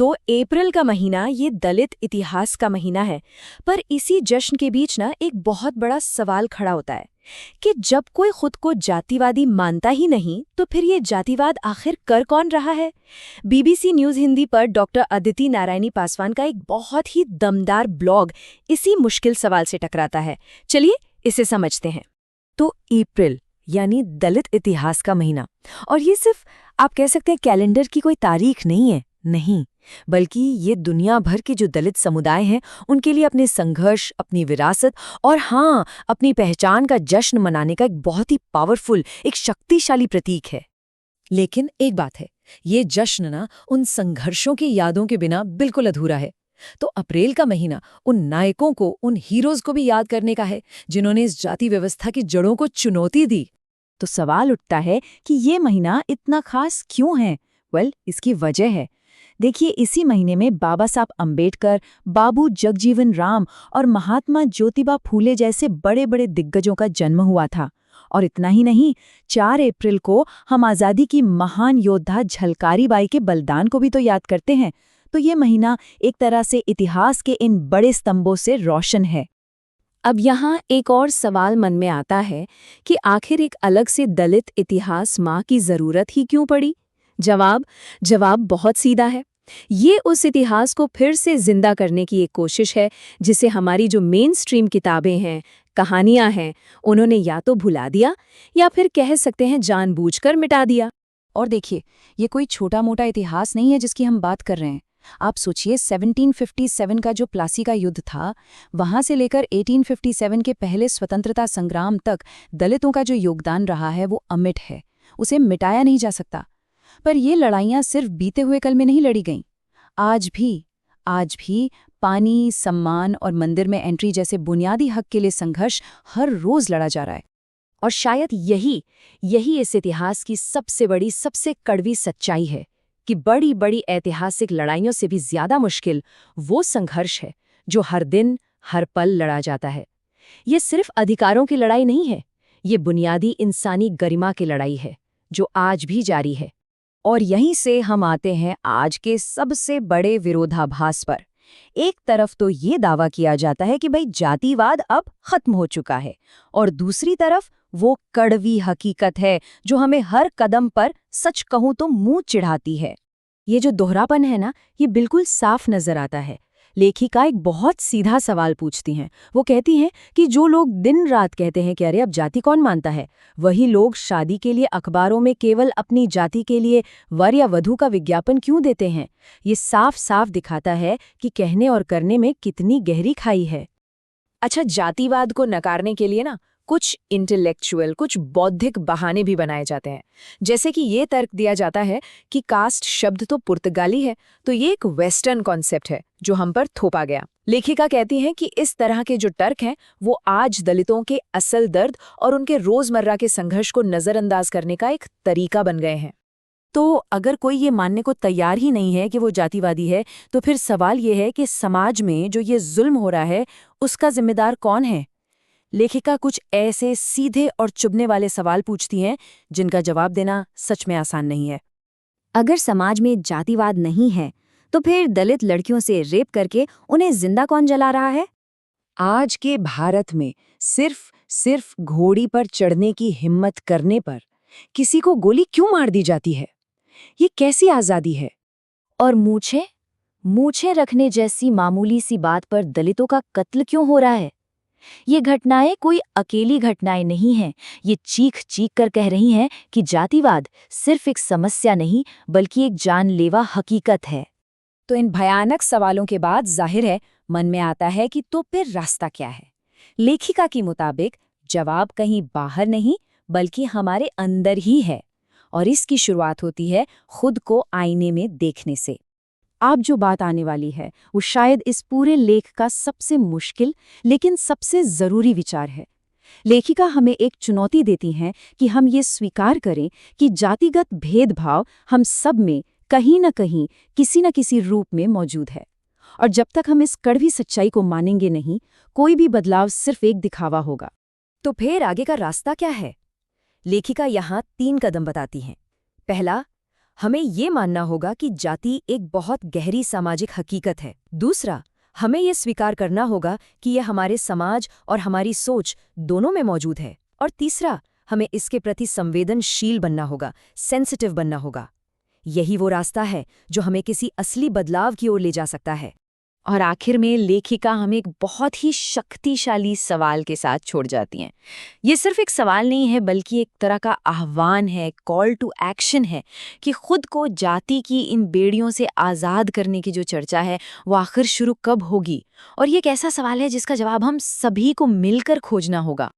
तो अप्रैल का महीना ये दलित इतिहास का महीना है। पर इसी जश्न के बीच ना एक बहुत बड़ा सवाल खड़ा होता है कि जब कोई खुद को जातिवादी मानता ही नहीं तो फिर ये जातिवाद आखिर कर कौन रहा है। बीबीसी न्यूज हिंदी पर डॉक्टर अदिति नारायणी पासवान का एक बहुत ही दमदार ब्लॉग इसी मुश्किल सवाल से टकराता है। चलिए इसे समझते हैं। तो अप्रैल यानी दलित इतिहास का महीना, और ये सिर्फ आप कह सकते हैं कैलेंडर की कोई तारीख नहीं है, नहीं, बल्कि ये दुनिया भर के जो दलित समुदाय हैं उनके लिए अपने संघर्ष, अपनी विरासत और हाँ, अपनी पहचान का जश्न मनाने का एक बहुत ही पावरफुल, एक शक्तिशाली प्रतीक है। लेकिन एक बात है, ये जश्न ना उन संघर्षों की यादों के बिना बिल्कुल अधूरा है। तो अप्रैल का महीना उन नायकों को, उन हीरोज को भी याद करने का है जिन्होंने इस जाति व्यवस्था की जड़ों को चुनौती दी। तो सवाल उठता है कि ये महीना इतना खास क्यों है? इसकी वजह है। देखिए, इसी महीने में बाबा साहब अंबेडकर, बाबू जगजीवन राम और महात्मा ज्योतिबा फूले जैसे बड़े बड़े दिग्गजों का जन्म हुआ था। और इतना ही नहीं, 4 अप्रैल को हम आज़ादी की महान योद्धा झलकारी बाई के बलिदान को भी तो याद करते हैं। तो ये महीना एक तरह से इतिहास के इन बड़े स्तंभों से रोशन है। अब यहाँ एक और सवाल मन में आता है कि आखिर एक अलग से दलित इतिहास माह की जरूरत ही क्यों पड़ी? जवाब बहुत सीधा है। ये उस इतिहास को फिर से जिंदा करने की एक कोशिश है जिसे हमारी जो मेन स्ट्रीम किताबें हैं, कहानियां हैं, उन्होंने या तो भुला दिया या फिर कह सकते हैं जानबूझकर मिटा दिया। और देखिए, ये कोई छोटा मोटा इतिहास नहीं है जिसकी हम बात कर रहे हैं। आप सोचिए, 1757 का जो प्लासी का युद्ध था, वहां से लेकर 1857 के पहले स्वतंत्रता संग्राम तक दलितों का जो योगदान रहा है वो अमिट है, उसे मिटाया नहीं जा सकता। पर ये लड़ाइयां सिर्फ बीते हुए कल में नहीं लड़ी गईं। आज भी पानी, सम्मान और मंदिर में एंट्री जैसे बुनियादी हक के लिए संघर्ष हर रोज लड़ा जा रहा है। और शायद यही इस इतिहास की सबसे बड़ी, सबसे कड़वी सच्चाई है कि बड़ी बड़ी ऐतिहासिक लड़ाइयों से भी ज्यादा मुश्किल वो संघर्ष है जो हर दिन, हर पल लड़ा जाता है। ये सिर्फ अधिकारों की लड़ाई नहीं है, ये बुनियादी इंसानी गरिमा की लड़ाई है जो आज भी जारी है। और यहीं से हम आते हैं आज के सबसे बड़े विरोधाभास पर। एक तरफ तो ये दावा किया जाता है कि भाई जातिवाद अब खत्म हो चुका है, और दूसरी तरफ वो कड़वी हकीकत है जो हमें हर कदम पर सच कहूं तो मुंह चिढ़ाती है। ये जो दोहरापन है ना, ये बिल्कुल साफ नजर आता है। लेखिका एक बहुत सीधा सवाल पूछती हैं। वो कहती हैं कि जो लोग दिन रात कहते हैं कि अरे अब जाति कौन मानता है, वही लोग शादी के लिए अखबारों में केवल अपनी जाति के लिए वर या वधू का विज्ञापन क्यों देते हैं। ये साफ साफ दिखाता है कि कहने और करने में कितनी गहरी खाई है। अच्छा, जातिवाद को नकारने के लिए ना कुछ इंटेलेक्चुअल, कुछ बौद्धिक बहाने भी बनाए जाते हैं। जैसे कि ये तर्क दिया जाता है कि कास्ट शब्द तो पुर्तगाली है, तो ये एक वेस्टर्न कॉन्सेप्ट है जो हम पर थोपा गया। लेखिका कहती हैं कि इस तरह के जो तर्क हैं वो आज दलितों के असल दर्द और उनके रोजमर्रा के संघर्ष को नजरअंदाज करने का एक तरीका बन गए हैं। तो अगर कोई ये मानने को तैयार ही नहीं है कि वो जातिवादी है, तो फिर सवाल ये है कि समाज में जो ये जुल्म हो रहा है उसका जिम्मेदार कौन है। लेखिका कुछ ऐसे सीधे और चुभने वाले सवाल पूछती हैं जिनका जवाब देना सच में आसान नहीं है। अगर समाज में जातिवाद नहीं है तो फिर दलित लड़कियों से रेप करके उन्हें जिंदा कौन जला रहा है? आज के भारत में सिर्फ घोड़ी पर चढ़ने की हिम्मत करने पर किसी को गोली क्यों मार दी जाती है? ये कैसी आजादी है? और मूछें रखने जैसी मामूली सी बात पर दलितों का कत्ल क्यों हो रहा है? ये घटनाएं कोई अकेली घटनाएं नहीं हैं। ये चीख कर कह रही हैं कि जातिवाद सिर्फ एक समस्या नहीं बल्कि एक जानलेवा हकीकत है। तो इन भयानक सवालों के बाद जाहिर है मन में आता है कि तो फिर रास्ता क्या है? लेखिका के मुताबिक जवाब कहीं बाहर नहीं बल्कि हमारे अंदर ही है, और इसकी शुरुआत होती है खुद को आईने में देखने से। अब जो बात आने वाली है वो शायद इस पूरे लेख का सबसे मुश्किल लेकिन सबसे जरूरी विचार है। लेखिका हमें एक चुनौती देती हैं कि हम ये स्वीकार करें कि जातिगत भेदभाव हम सब में कहीं न कहीं, किसी न किसी रूप में मौजूद है, और जब तक हम इस कड़वी सच्चाई को मानेंगे नहीं, कोई भी बदलाव सिर्फ एक दिखावा होगा। तो फिर आगे का रास्ता क्या है? लेखिका यहाँ 3 कदम बताती हैं। पहला, हमें ये मानना होगा कि जाति एक बहुत गहरी सामाजिक हकीकत है। दूसरा, हमें ये स्वीकार करना होगा कि यह हमारे समाज और हमारी सोच दोनों में मौजूद है। और तीसरा, हमें इसके प्रति संवेदनशील बनना होगा, सेंसिटिव बनना होगा। यही वो रास्ता है जो हमें किसी असली बदलाव की ओर ले जा सकता है। और आखिर में लेखिका हमें एक बहुत ही शक्तिशाली सवाल के साथ छोड़ जाती हैं। ये सिर्फ एक सवाल नहीं है, बल्कि एक तरह का आह्वान है, कॉल टू एक्शन है कि खुद को जाति की इन बेड़ियों से आज़ाद करने की जो चर्चा है वो आखिर शुरू कब होगी। और ये एक ऐसा सवाल है जिसका जवाब हम सभी को मिलकर खोजना होगा।